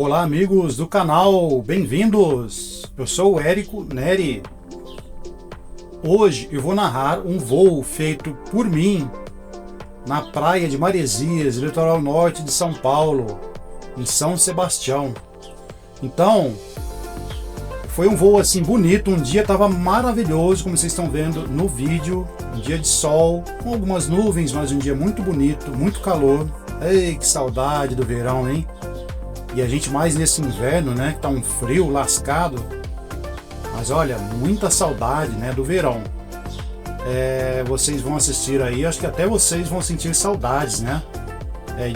Olá amigos do canal, bem-vindos! Eu sou o Érico Neri. Hoje eu vou narrar um voo feito por mim na praia de Maresias, litoral norte de São Paulo, em São Sebastião. Então, foi um voo assim bonito, um dia estava maravilhoso, como vocês estão vendo no vídeo, um dia de sol, com algumas nuvens, mas um dia muito bonito, muito calor. Ei, que saudade do verão, hein? E a gente mais nesse inverno, né, que tá um frio lascado. Mas olha, muita saudade, né, do verão. Vocês vão assistir aí, acho que até vocês vão sentir saudades, né?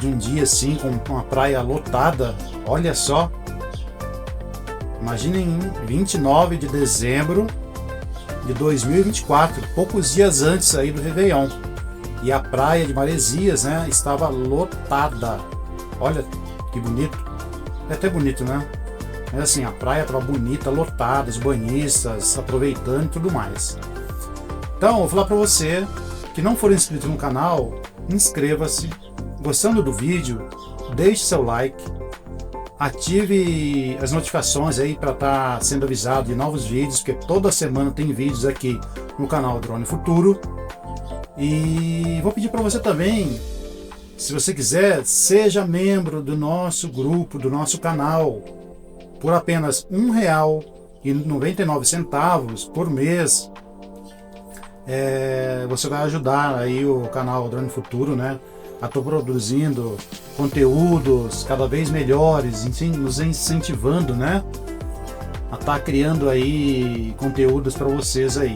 De um dia assim, com uma praia lotada. Olha só. Imaginem 29 de dezembro de 2024, poucos dias antes aí do Réveillon. E a praia de Maresias, né, estava lotada. Olha que bonito. É até bonito, né? Mas assim, a praia estava bonita, lotada, os banhistas aproveitando e tudo mais. Então, eu vou falar para você que não for inscrito no canal, inscreva-se. Gostando do vídeo, deixe seu like. Ative as notificações aí para estar sendo avisado de novos vídeos, porque toda semana tem vídeos aqui no canal Drone Futuro. E vou pedir para você também, se você quiser, seja membro do nosso grupo, do nosso canal. Por apenas R$ 1,99 por mês, você vai ajudar aí o canal Drone Futuro, né? A estar produzindo conteúdos cada vez melhores, nos incentivando, né? A estar criando aí conteúdos para vocês aí.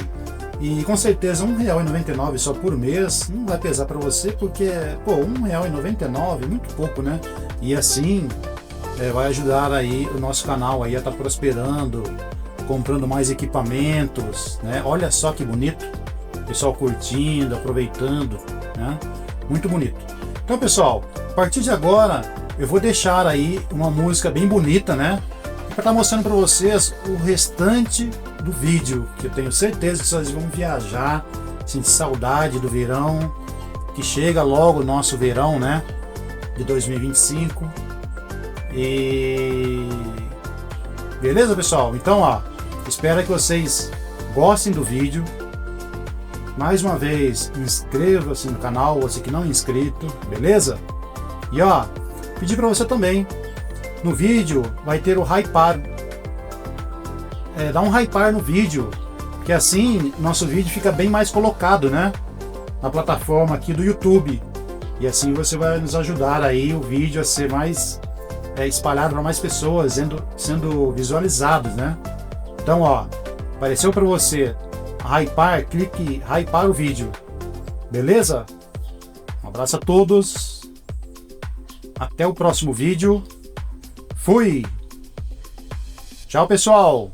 E com certeza R$ 1,99 só por mês não vai pesar para você, porque pô, R$ 1,99 é muito pouco, né? E assim vai ajudar aí o nosso canal aí a estar prosperando, comprando mais equipamentos, né? Olha só que bonito, pessoal curtindo, aproveitando, né? Muito bonito. Então, pessoal, a partir de agora eu vou deixar aí uma música bem bonita, né? Para estar mostrando para vocês o restante do vídeo, que eu tenho certeza que vocês vão viajar, sentir saudade do verão, que chega logo o nosso verão, né, de 2025. E beleza, pessoal? Então, ó, espero que vocês gostem do vídeo. Mais uma vez, inscreva-se no canal, você que não é inscrito, beleza? E ó, pedir para você também, no vídeo vai ter o hypar. Dá um hypar no vídeo, que assim nosso vídeo fica bem mais colocado, né, na plataforma aqui do YouTube. E assim você vai nos ajudar aí o vídeo a ser mais espalhado para mais pessoas, sendo visualizados, né? Então, ó, apareceu para você hypar, clique hypar o vídeo, beleza? Um abraço a todos, até o próximo vídeo. Fui! Tchau, pessoal!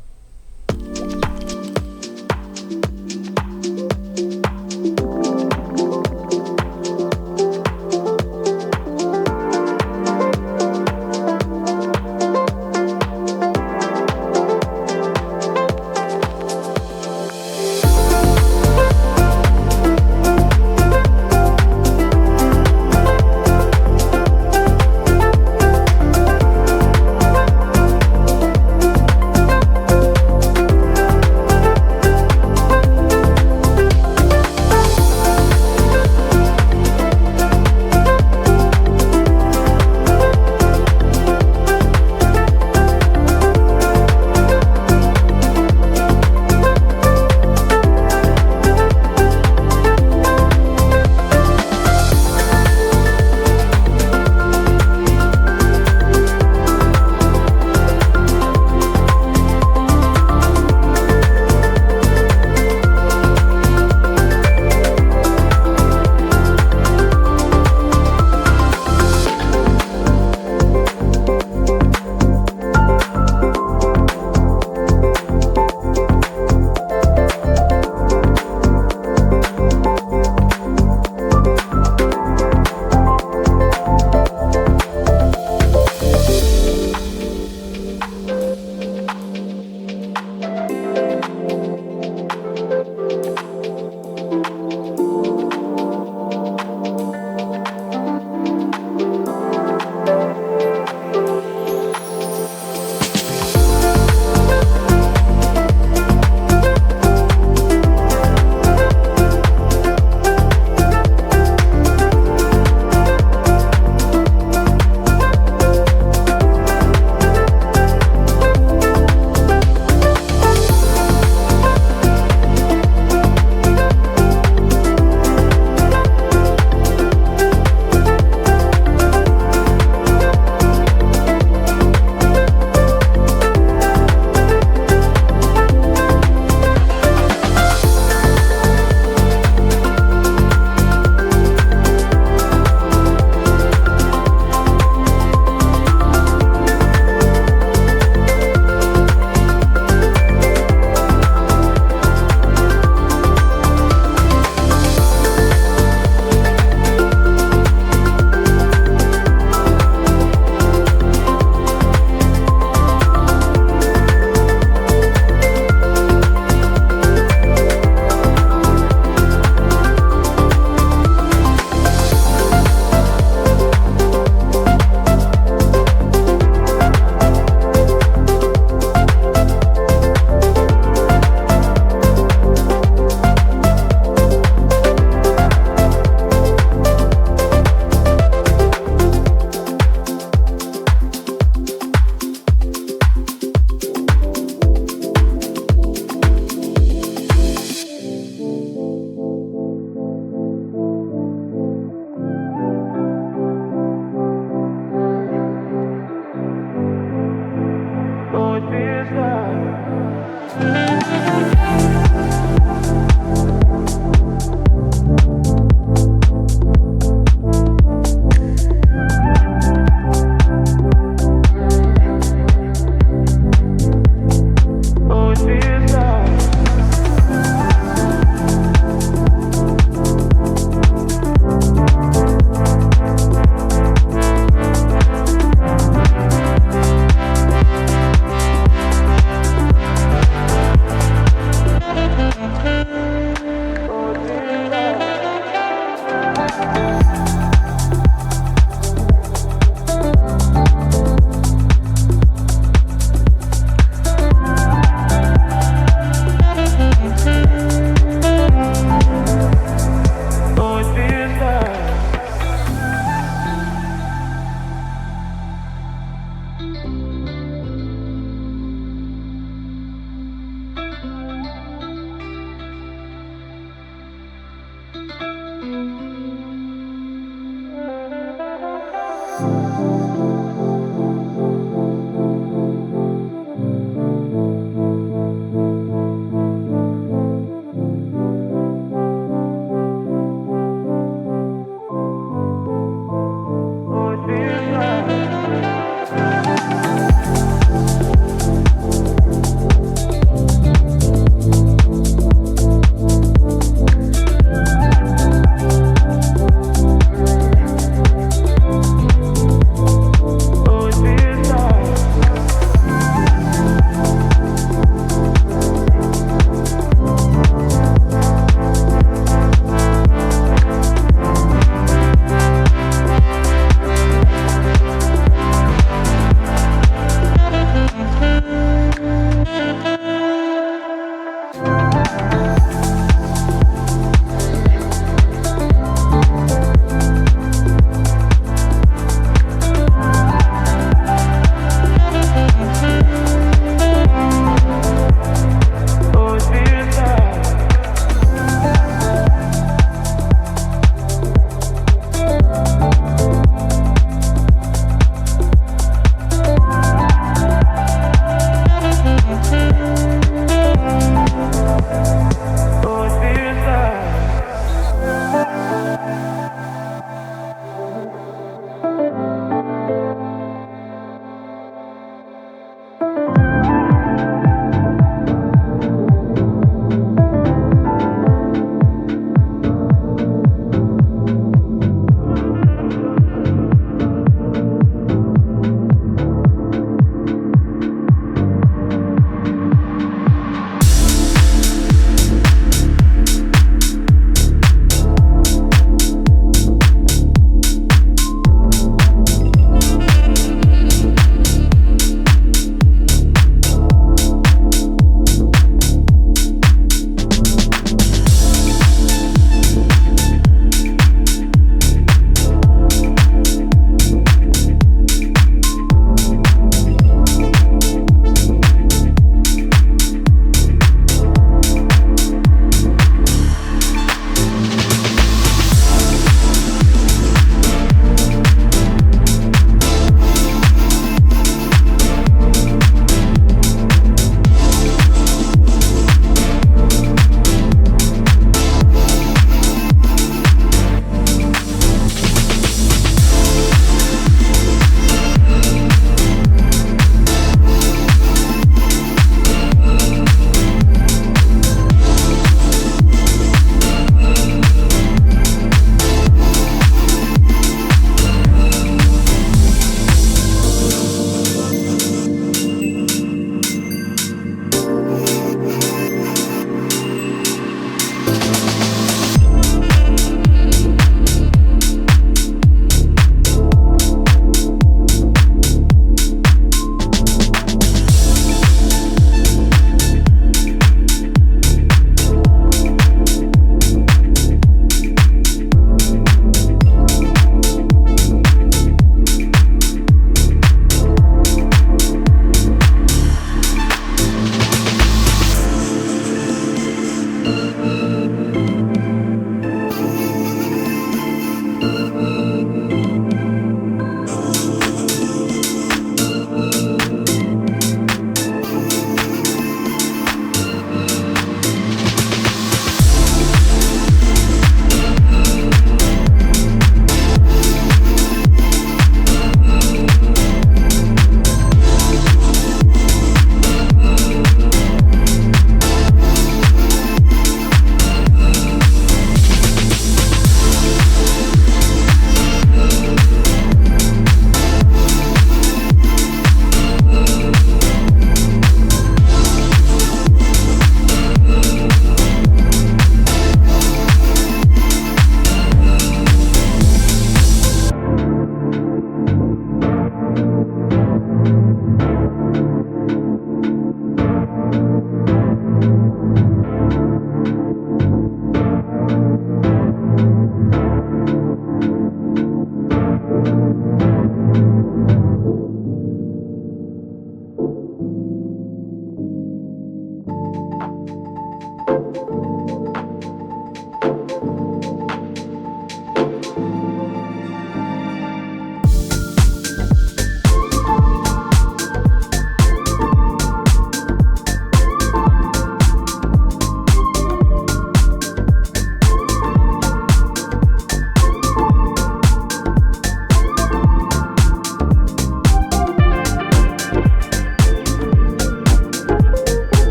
Tchau.